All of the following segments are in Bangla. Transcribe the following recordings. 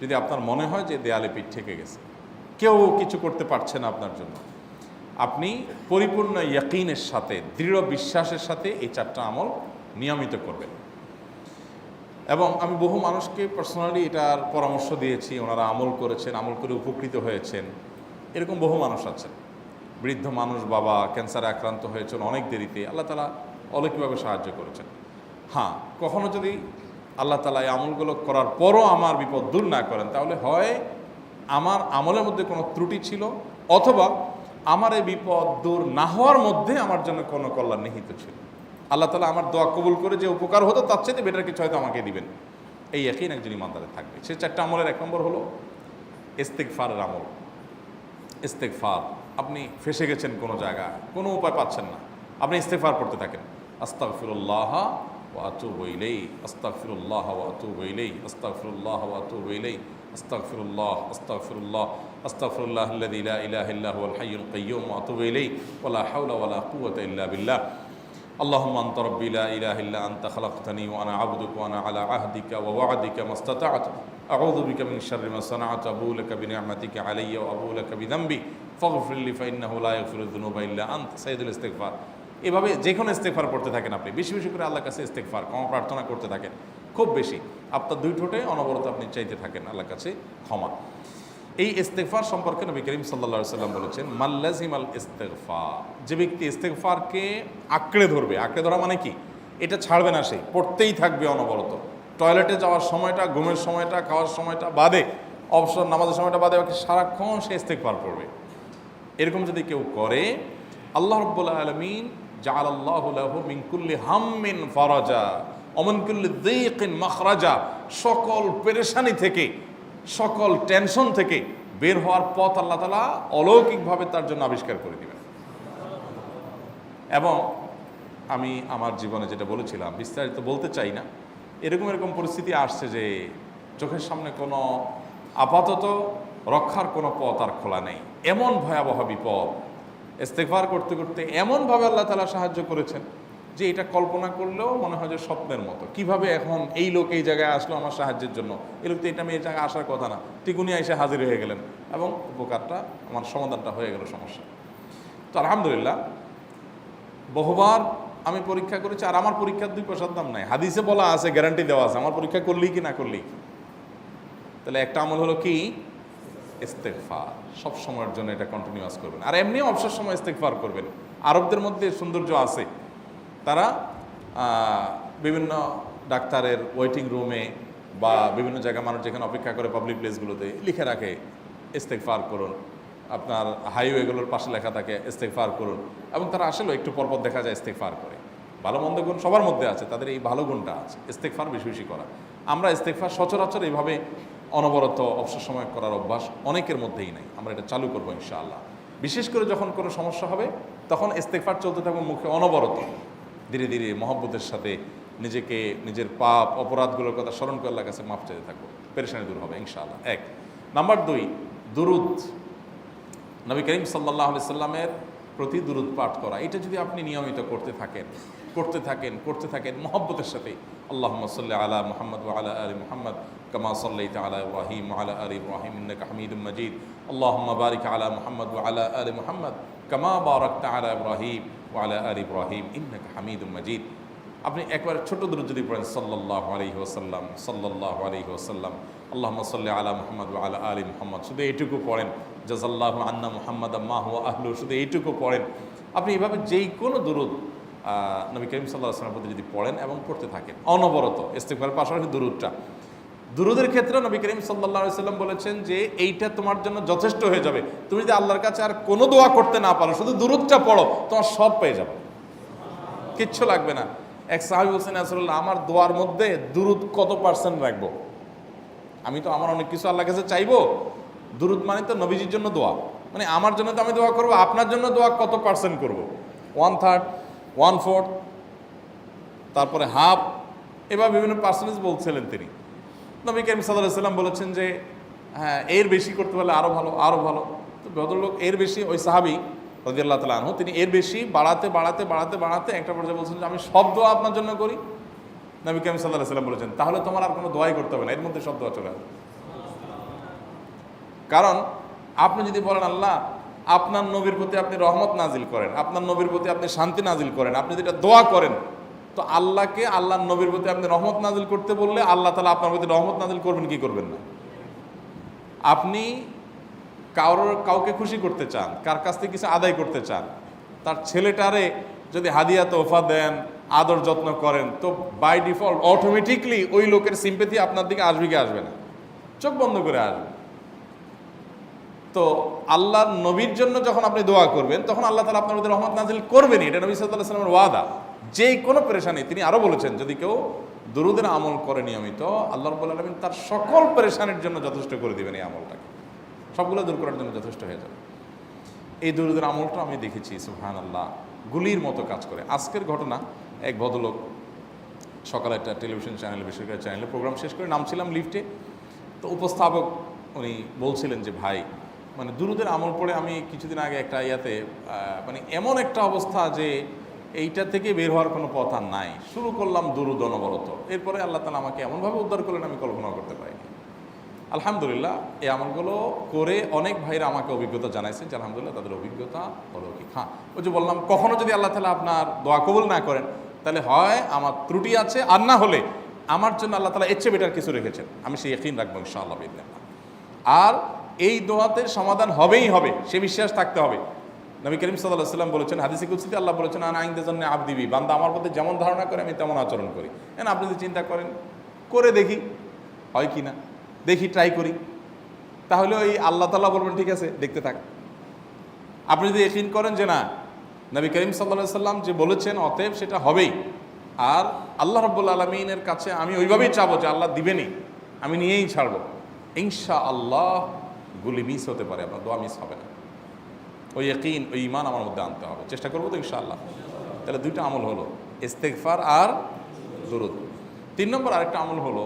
যদি আপনার মনে হয় যে দেয়ালে পিঠ ঠেকে গেছে, কেউ কিছু করতে পারছে না আপনার জন্য, আপনি পরিপূর্ণ ইয়াকিনের সাথে, দৃঢ় বিশ্বাসের সাথে এই 4টা আমল নিয়মিত করবেন। এবং আমি বহু মানুষকে পার্সোনালি এটার পরামর্শ দিয়েছি, ওনারা আমল করেছেন, আমল করে উপকৃত হয়েছেন। এরকম বহু মানুষ আছেন, বৃদ্ধ মানুষ, বাবা ক্যান্সারে আক্রান্ত হয়েছেন অনেক দেরিতে, আল্লাহ তাআলা অলৌকিকভাবে সাহায্য করেছেন। হ্যাঁ, কখনো যদি আল্লাহ তাআলা এই আমলগুলো করার পরও আমার বিপদ দূর না করেন, তাহলে হয় আমার আমলের মধ্যে কোনো ত্রুটি ছিল, অথবা আমার এই বিপদ দূর না হওয়ার মধ্যে আমার জন্য কোনো কল্যাণ নিহিত ছিল। আল্লাহ তাআলা আমার দোয়া কবুল করে যে উপকার হতো তার চাইতে বেটার কিছু হয়তো আমাকে দিবেন, এই ইয়াকিন একজন ইমানদারের থাকবে। সেই 4টা আমলের 1 নম্বর হলো ইস্তেগফারের আমল। ইস্তেগফার, আপনি ফেসে গেছেন কোনো জায়গায়, কোনো উপায় পাচ্ছেন না, আপনি ইস্তেগফার পড়তে থাকেন। আস্তাগফিরুল্লাহ ওয়া আতুবু ইলাইহি, আস্তাগফিরুল্লাহ ওয়া আতুবু ইলাইহি, আস্তাগফিরুল্লাহ ওয়া আতুবু ইলাইহি, আস্তাগফিরুল্লাহ, আস্তাগফিরুল্লাহ, আস্তাগফিরুল্লাহাল্লাযী লা ইলাহা ইল্লা হুয়াল হাইয়ুল কাইয়্যুম ওয়া আতুবু ইলাইহি ওয়া লা হাওলা ওয়া লা কুওয়াতা ইল্লা বিল্লাহ। اللهم أنت ربي لا إله إلا أنت خلقتني وأنا عبدك وأنا على عهدك ووعدك ما استطعت أعوذ بك من شر ما صنعت أبوء لك بنعمتك علي وأبوء لك بذنبي فاغفر لي فإنه لا يغفر الذنوب إلا أنت সাইয়্যিদুল ইস্তিগফার। এভাবে যে কোনো ইস্তিগফার পড়তে থাকেন, আপনি বেশি বেশি করে আল্লাহর কাছে ইস্তিগফার, ক্ষমা প্রার্থনা করতে থাকেন, খুব বেশি। আপনার 2 ঠোঁটে অনবরত আপনি চাইতে থাকেন আল্লাহর কাছে ক্ষমা। এই ইস্তেগফার সম্পর্কে নবী করিম সাল্লাল্লাহু আলাইহি ওয়াসাল্লাম বলেছেন, মাল্লাজিমাল ইস্তেগফার, যে ব্যক্তি ইস্তেগফারকে আঁকড়ে ধরবে, আঁকড়ে ধরা মানে কি, এটা ছাড়বে না, সে পড়তেই থাকবে অনবরত। টয়লেটে যাওয়ার সময়টা, ঘুমের সময়টা, খাওয়ার সময়টা বাদে, অবসর নামাজের সময়টা বাদে, বাকি সারাক্ষণ সে ইস্তেগফার পড়বে। এরকম যদি কেউ করে, আল্লাহ রাব্বুল আলামিন জাআলাল্লাহু লাহু মিন কুল্লি হাম্মিন ফারাজা ওয়া মিন কুল্লি যায়কিন মাখরাজা, সকল পেরেশানি থেকে, সকল টেনশন থেকে বের হওয়ার পথ আল্লাহ তাআলা অলৌকিকভাবে তার জন্য আবিষ্কার করে দিবেন। এবং আমি আমার জীবনে যেটা বলেছিলাম, বিস্তারিত বলতে চাই না, এরকম পরিস্থিতি আসছে যে চোখের সামনে কোনো আপাতত রক্ষার কোনো পথ আর খোলা নেই, এমন ভয়াবহ বিপদ। ইস্তেগফার করতে করতে এমনভাবে আল্লাহ তাআলা সাহায্য করেছেন যে এটা কল্পনা করলেও মনে হয় যে স্বপ্নের মতো। কিভাবে এখন এই লোক এই জায়গায় আসলো আমার সাহায্যের জন্য, এই লোক তো এটা আমি এই জায়গায় আসার কথা না, টিকুনি এসে হাজির হয়ে গেলেন এবং উপকারটা, আমার সমাধানটা হয়ে গেল সমস্যা। তো আলহামদুলিল্লাহ, বহুবার আমি পরীক্ষা করেছি, আর আমার পরীক্ষার 2 পয়সার দাম নাই। হাদিসে বলা আছে, গ্যারান্টি দেওয়া আছে, আমার পরীক্ষা করলেই কি না করলেই। তাহলে একটা আমল হলো কি, ইস্তেগফার। সব সময়ের জন্য এটা কন্টিনিউয়াস করবেন, আর এমনিও অবসর সময় ইস্তেগফার করবেন। আরবদের মধ্যে সৌন্দর্য আছে, তারা বিভিন্ন ডাক্তারের ওয়েটিং রুমে বা বিভিন্ন জায়গায় মানুষ যেখানে অপেক্ষা করে পাবলিক প্লেসগুলোতে লিখে রাখে ইস্তেগফার করুন, আপনার হাইওয়েগুলোর পাশে লেখা থাকে ইস্তেগফার করুন, এবং তারা আসলে একটু পরপর দেখা যায় ইস্তেগফার করে। ভালো মন্দ গুণ সবার মধ্যে আছে, তাদের এই ভালো গুণটা আছে, ইস্তেগফার বেশি বেশি করা। আমরা ইস্তেগফার সচরাচর এইভাবে অনবরত অবসর সময় করার অভ্যাস অনেকের মধ্যেই নাই। আমরা এটা চালু করবো ইনশাআল্লাহ। বিশেষ করে যখন কোনো সমস্যা হবে, তখন ইস্তেগফার চলতে থাকবে মুখে অনবরত। ধীরে ধীরে মহব্বতের সাথে নিজেকে, নিজের পাপ অপরাধগুলোর কথা স্মরণ করে আল্লাহর কাছে মাফ চাইতে থাকবো, পেরেশানি দূর হবে ইনশাআল্লাহ। 1 নাম্বার 2, দুরুদ। নবী করিম সাল্লাল্লাহু আলাইহি সাল্লামের প্রতি দুরুদ পাঠ করা, এটা যদি আপনি নিয়মিত করতে থাকেন মহব্বতের সাথে, আল্লাহুম্মা সাল্লি আলা মুহাম্মদ ওয়া আলা আলি মুহাম্মদ কামা সাল্লাইতা আলা ইব্রাহিম ওয়া আলা আলি ইব্রাহিম ইন্নাকা হামিদুম মাজিদ, আল্লাহুম্মা বারিক আলা মুহাম্মদ ওয়া আলা আলি মুহাম্মদ কামা বারাকতা আলা ইব্রাহিম ওয়া আলা আলি ইব্রাহিম ইন্নাকা হামিদুম মাজিদ। আপনি একবার ছোট দুরূদ যদি পড়েন, সাল্লাল্লাহু আলাইহি ওয়াসাল্লাম, সাল্লাল্লাহু আলাইহি ওয়াসাল্লাম, আল্লাহুম্মা সাল্লি আলা মুহাম্মদ ওয়া আলা আলি মুহাম্মদ, শুধু এইটুকু পড়েন। জাযাল্লাহু আন্না মুহাম্মাদাম মা হুয়া আহলু, শুধু এইটুকু পড়েন। আপনি এভাবে যেই কোনো দুরূদ নবী করিম সাল্লাল্লাহু আলাইহি ওয়াসাল্লামের প্রতি যদি পড়েন এবং পড়তে থাকেন অনবরত, ইস্তেগফারের পাশাপাশি দুরূদের ক্ষেত্রে নবী করিম সাল্লাল্লাহু আলাইহি ওয়াসাল্লাম বলেছেন যে এইটা তোমার জন্য যথেষ্ট হয়ে যাবে। তুমি যদি আল্লাহর কাছে আর কোনো দোয়া করতে না পারো, শুধু দুরূদটা পড়ো, তোমার সব পেয়ে যাবে, কিচ্ছু লাগবে না। এক সাহাবী বলছেন, রাসূলুল্লাহ, আমার দোয়ার মধ্যে দুরূদ কত পার্সেন্ট রাখবো? আমি তো আমার অনেক কিছু আল্লাহর কাছে চাইবো, দুরূদ মানে তো নবীজির জন্য দোয়া, মানে আমার জন্য তো আমি দোয়া করবো, আপনার জন্য দোয়া কত পার্সেন্ট করবো? 1/3, 1/4, তারপরে হাফ, এবার বিভিন্ন পার্সেন্টেজ বলছিলেন তিনি। নবী করিম সাল্লাল্লাহু আলাইহি ওয়াসাল্লাম বলেছেন যে হ্যাঁ, এর বেশি করতে পারলে আরও ভালো, আরও ভালো। তো ভদ্রলোক এর বেশি, ওই সাহাবী রাদিয়াল্লাহু তাআলা আনহু, তিনি এর বেশি বাড়াতে একটা পর্যায়ে বলছেন যে আমি সব দোয়া আপনার জন্য করি। নবী করিম সাল্লাল্লাহু আলাইহি ওয়াসাল্লাম বলেছেন, তাহলে তোমার আর কোনো দোয়াই করতে হবে না, এর মধ্যে সব দোয়া চলে আসবে। কারণ আপনি যদি বলেন আল্লাহ আপনার নবীর প্রতি আপনি রহমত নাজিল করেন, আপনার নবীর প্রতি আপনি শান্তি নাজিল করেন, আপনি যেটা দোয়া করেন, তো আল্লাহকে আল্লাহর নবীর প্রতি আপনি রহমত নাজিল করতে বললে আল্লাহ তাআলা আপনার প্রতি রহমত নাজিল করবেন কি করবেন না? আপনি কাউকে খুশি করতে চান, কার কাছ থেকে কিছু আদায় করতে চান, তার ছেলেটারে যদি হাদিয়া তোহফা দেন, আদর যত্ন করেন, তো বাই ডিফল্ট অটোমেটিকলি ওই লোকের সিম্পেথি আপনার দিকে আসবে কি আসবে না? চোখ বন্ধ করে আসবে। তো আল্লাহর নবীর জন্য যখন আপনি দোয়া করবেন তখন আল্লাহ তাআলা আপনার মধ্যে রহমত নাজিল করবেনই, এটা নবী সাল্লাল্লাহু আলাইহি ওয়াসাল্লামের ওয়াদা। যে কোনো পেরেশানি, তিনি আরো বলেছেন যদি কেউ দুরুদের আমল করে নিয়মিত, আল্লাহ রাব্বুল আলামিন তার সকল পেরেশানির জন্য যথেষ্ট করে দিবেন। এই আমলটাকে সবগুলো দূর করার জন্য যথেষ্ট হয়ে যাবে। এই দুরুদের আমলটা আমি দেখেছি সুবহানাল্লাহ গুলির মতো কাজ করে। আজকের ঘটনা, এক ভদ্রলোক সকালে একটা টেলিভিশন চ্যানেলে, বেসরকারি চ্যানেলে প্রোগ্রাম শেষ করে নামছিলাম লিফটে, তো উপস্থাপক উনি বলছিলেন যে ভাই মানে দুরুদের আমল পড়ে আমি কিছুদিন আগে একটা ইয়াতে মানে এমন একটা অবস্থা যে এইটা থেকে বের হওয়ার কোনো পথ আর নাই, শুরু করলাম দুরুদ অনবরত, এরপরে আল্লাহ তাআলা আমাকে এমনভাবে উদ্ধার করলেন আমি কল্পনাও করতে পারিনি। আলহামদুলিল্লাহ এই আমলগুলো করে অনেক ভাইরা আমাকে অভিজ্ঞতা জানাইছেন যে আলহামদুলিল্লাহ তাদের অভিজ্ঞতা অলৌকিক। হ্যাঁ, ওই যে বললাম কখনো যদি আল্লাহ তাআলা আপনার দোয়া কবুল না করেন তাহলে হয় আমার ত্রুটি আছে, আর না হলে আমার জন্য আল্লাহ তাআলা এর চেয়ে বেটার কিছু রেখেছেন, আমি সেই ইয়াকিন রাখবো ইনশাআল্লাহ বিইذنিল্লাহ। আর এই দোয়াতে সমাধান হবেই হবে সে বিশ্বাস থাকতে হবে। নবী করিম সাল্লাল্লাহু আলাইহি ওয়াসাল্লাম বলেছেন, হাদিসে কুদসিতে আল্লাহ বলেছেন আনা ইনদা যান্নি আবদি বি, বান্দা আমার প্রতি যেমন ধারণা করে আমি তেমন আচরণ করি। আপনি যদি চিন্তা করেন করে দেখি হয় কি না, দেখি ট্রাই করি, তাহলে ওই আল্লাহ তাআলা বলবেন ঠিক আছে দেখতে থাক। আপনি যদি ইয়াকিন করেন যে না নবী করিম সাল্লাল্লাহু আলাইহি ওয়াসাল্লাম যে বলেছেন অতএব সেটা হবেই, আর আল্লাহ রাব্বুল আলামিনের কাছে আমি ওইভাবেই চাবো যে আল্লাহ দিবেনই, আমি নিয়েই ছাড়বো, ইনশাআল্লাহ গুলি মিস হতে পারে, আপনার দোয়া মিস হবে না। ওই ইয়াকিন, ওই ঈমান আমার মধ্যে আনতে হবে, চেষ্টা করবো তো ইনশাআল্লাহ। তাহলে দুইটা আমল হলো, ইস্তেগফার আর দুরুদ। 3 নম্বর আরেকটা আমল হলো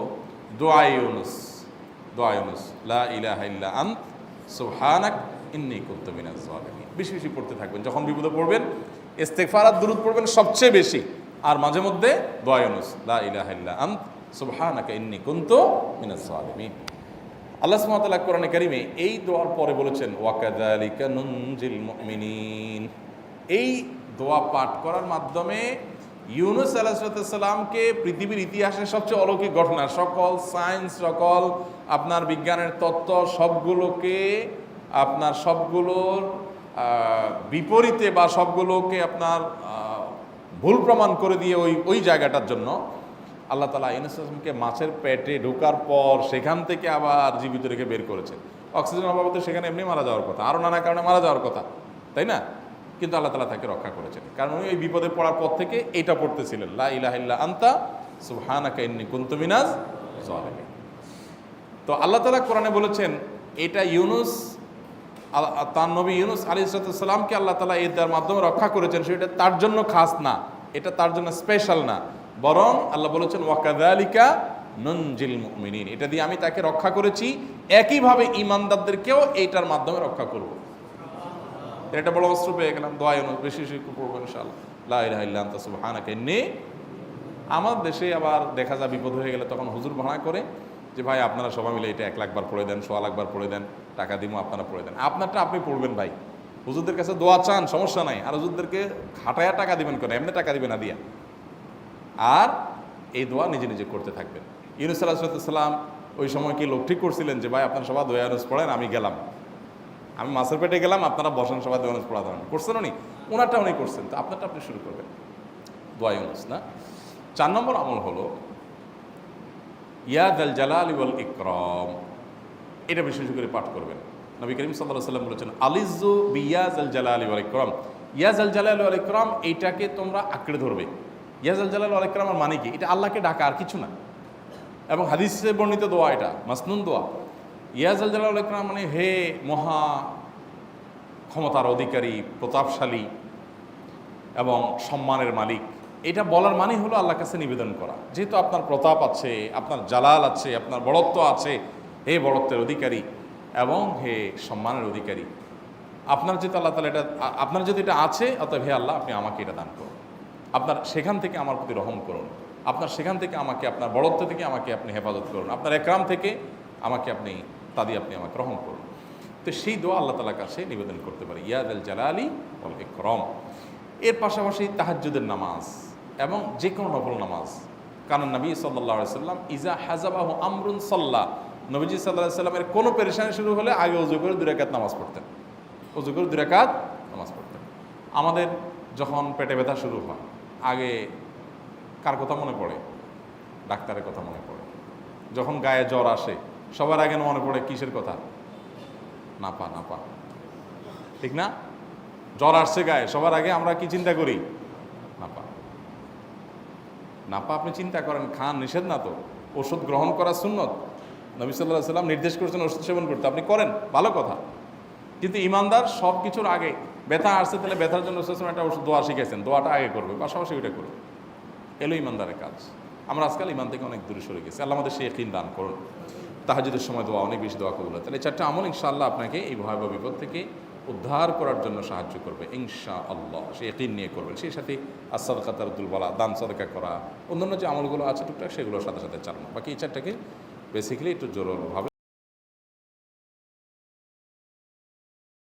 দোয়া ইউনুস। দোয়া ইউনুস, লা ইলাহা ইল্লা আন্ত সুবহানাক ইন্নী কুনতু মিনাজ জালিমিন। বেশি বেশি পড়তে থাকবেন, যখন বিপদে পড়বেন ইস্তেগফার আর দুরুদ পড়বেন সবচেয়ে বেশি, আর মাঝে মধ্যে দোয়া ইউনুস, লা ইলাহা ইল্লা আন্ত সুবহানাকা ইন্নী কুনতু মিনাজ জালিমিন। আল্লাহ সুবহানাহু ওয়া তাআলা কোরআনে কারিমে এই দোয়ার পরে বলেছেন ওয়াকাযালিকা নুনজিল মুমিনিন। এই দোয়া পাঠ করার মাধ্যমে ইউনুস আলাইহিস সালামকে পৃথিবীর ইতিহাসের সবচেয়ে অলৌকিক ঘটনা, সকল সায়েন্স, সকল আপনার বিজ্ঞানের তত্ত্ব সবগুলোকে আপনার সবগুলোর বিপরীতে বা সবগুলোকে আপনার ভুল প্রমাণ করে দিয়ে ওই জায়গাটার জন্য আল্লাহ তাআলা ইউনুস আলাইহিসকে মাছের পেটে ঢোকার পর সেখান থেকে আবার জীবিত রেখে বের করেছেন। অক্সিজেন অভাবে সেখানে এমনি মারা যাওয়ার কথা, আরও নানা কারণে মারা যাওয়ার কথা, তাই না? কিন্তু আল্লাহ তাআলা তাকে রক্ষা করেছেন, কারণ উনি ওই বিপদে পড়ার পর থেকে এটা পড়তেছিলেন, লা ইলাহা ইল্লা আনতা সুবহানাকা ইন্নী কুনতু মিনাজ জালিমিন। তো আল্লাহ তাআলা কোরআনে বলেছেন এটা ইউনুস, তার নবী ইউনুস আলাইহিস সালামকে আল্লাহ তাআলা এর মাধ্যমে রক্ষা করেছেন, সেটা তার জন্য খাস না, এটা তার জন্য স্পেশাল না, বরং আল্লাহ বলেছেন ওয়াকাযালিকা নুনজিল মুমিনিন, এটা দিয়ে আমি তাকে রক্ষা করেছি, একইভাবে ঈমানদারদেরকেও এইটার মাধ্যমে রক্ষা করব। এটা বড় অস্ত্র পেয়ে গেলাম। দোয়া ইউনুস বেশি বেশি পড়বো ইনশাআল্লাহ, লা ইলাহা ইল্লা আনতা সুবহানাকা ইন্নী। আমার দেশে আবার দেখা যায় বিপদ হয়ে গেলে তখন হুজুর ভাড়া করে যে ভাই আপনারা সবাই মিলে এটা 1 লাখ বার পড়ে দেন, 1.25 লাখ বার পড়ে দেন, টাকা দিমো আপনারা পড়ে দেন। আপনারটা আপনি পড়বেন ভাই, হুজুরদের কাছে দোয়া চান সমস্যা নাই, আর হুজুরদেরকে খাটায়া টাকা দিবেন কেন, এমনি টাকা দিবেন না দিয়া। আর এই দোয়া নিজে নিজে করতে থাকবেন। ইউনুস আলাইহিস সালাম ওই সময় কি লোক ঠিক করছিলেন যে ভাই আপনারা সবাই দোয়া ইউনুস পড়েন, আমি গেলাম, আমি মাছের পেটে গেলাম, আপনারা বসেন সবাই দোয়া ইউনুস পড়া দেবেন, করছেন উনি? ওনারটা উনি করছেন, তো আপনারটা আপনি শুরু করবেন, দোয়া ইউনুস না। 4 নম্বর আমল হলো ইয়া যাল জালালি ওয়াল ইকরাম, এটা বিশেষ করে পাঠ করবেন। নবী করিম সাল্লাল্লাহু আলাইহি ওয়াসাল্লাম বলেছেন আলিজু বিয়া যাল জালালি ওয়াল ইকরাম, ইয়া যাল জালালি ওয়াল ইকরাম এইটাকে তোমরা আঁকড়ে ধরবে। ইয়া যাল জালালি ওয়াল ইকরামের মানে কি? এটা আল্লাহকে ডাকা, আর কিছু না, এবং হাদিসে বর্ণিত দোয়া, এটা মাসনুন দোয়া। ইয়া যাল জালালি ওয়াল ইকরাম মানে হে মহা ক্ষমতার অধিকারী, প্রতাপশালী এবং সম্মানের মালিক, এটা বলার মানে হলো আল্লাহর কাছে নিবেদন করা, যেহেতু আপনার প্রতাপ আছে, আপনার জালাল আছে, আপনার বড়ত্ব আছে, হে বড়ত্বের অধিকারী এবং হে সম্মানের অধিকারী, আপনার যেহেতু আল্লাহ তাআলা এটা, আপনার যদি এটা আছে, অতএব হে আল্লাহ আপনি আমাকে এটা দান করুন, আপনার সেখান থেকে আমার প্রতি রহম করুন, আপনার সেখান থেকে আমাকে, আপনার বড়ত্ব থেকে আমাকে আপনি হেফাজত করুন, আপনার একরাম থেকে আমাকে আপনি, তা দিয়ে আপনি আমাকে রহম করুন। তো সেই দোয়া আল্লাহ তাআলার কাছে নিবেদন করতে পারি, ইয়া যাল জালালি ওয়াল ইকরাম। এর পাশাপাশি তাহাজ্জুদের নামাজ এবং যে কোনো নফল নামাজ। কারণ নবী সাল্লাল্লাহু আলাইহি সাল্লাম ইজা হাজাবাহু আমরুন সাল্লা, নবীজি সাল্লাল্লাহু আলাইহি সাল্লামের কোনো পেরেশানি শুরু হলে আগে ওযু করে 2 রাকাত নামাজ পড়তেন, ওযু করে 2 রাকাত নামাজ পড়তেন। আমাদের যখন পেটে ব্যথা শুরু হয় আগে কার কথা মনে পড়ে? ডাক্তারের কথা মনে পড়ে। যখন গায়ে জ্বর আসে সবার আগে মনে পড়ে কিসের কথা? নাপা, নাপা, ঠিক না? জ্বর আসছে গায়ে, সবার আগে আমরা কি চিন্তা করি? নাপা। নাপা আপনি চিন্তা করেন, খান, নিষেধ না তো, ওষুধ গ্রহণ করা সুন্নত। নবী সাল্লাল্লাহু আলাইহি সাল্লাম নির্দেশ করেছেন ওষুধ সেবন করতে, আপনি করেন, ভালো কথা। কিন্তু ইমানদার সব কিছুর আগে ব্যথা আসছে, তাহলে ব্যথার জন্য একটা ওষুধ দোয়া শিখেছেন, দোয়াটা আগে করবে, পাশাপাশি ওইটা করবে। এলো ইমানদারের কাজ। আমরা আজকাল ইমান থেকে অনেক দূরে সরে গেছি। আল্লাহ আমাদের সেই ইয়াকিন দান করুন। তাহাজ্জুদের সময় দোয়া, অনেক বেশি দোয়া কবুল হয়। তাহলে 4টা আমল ইনশাআল্লাহ আপনাকে এই ভয়াবহ বিপদ থেকে উদ্ধার করার জন্য সাহায্য করবে ইনশাআল্লাহ। সে ইয়াকিন নিয়ে করবেন। সেই সাথে as-সাদকাত তারদুল বালা, দান সাদকা করা, অন্যান্য যে আমলগুলো আছে টুকটাক সেগুলোর সাথে সাথে চালানো। বাকি এই 4টাকে বেসিক্যালি একটু জোরভাবে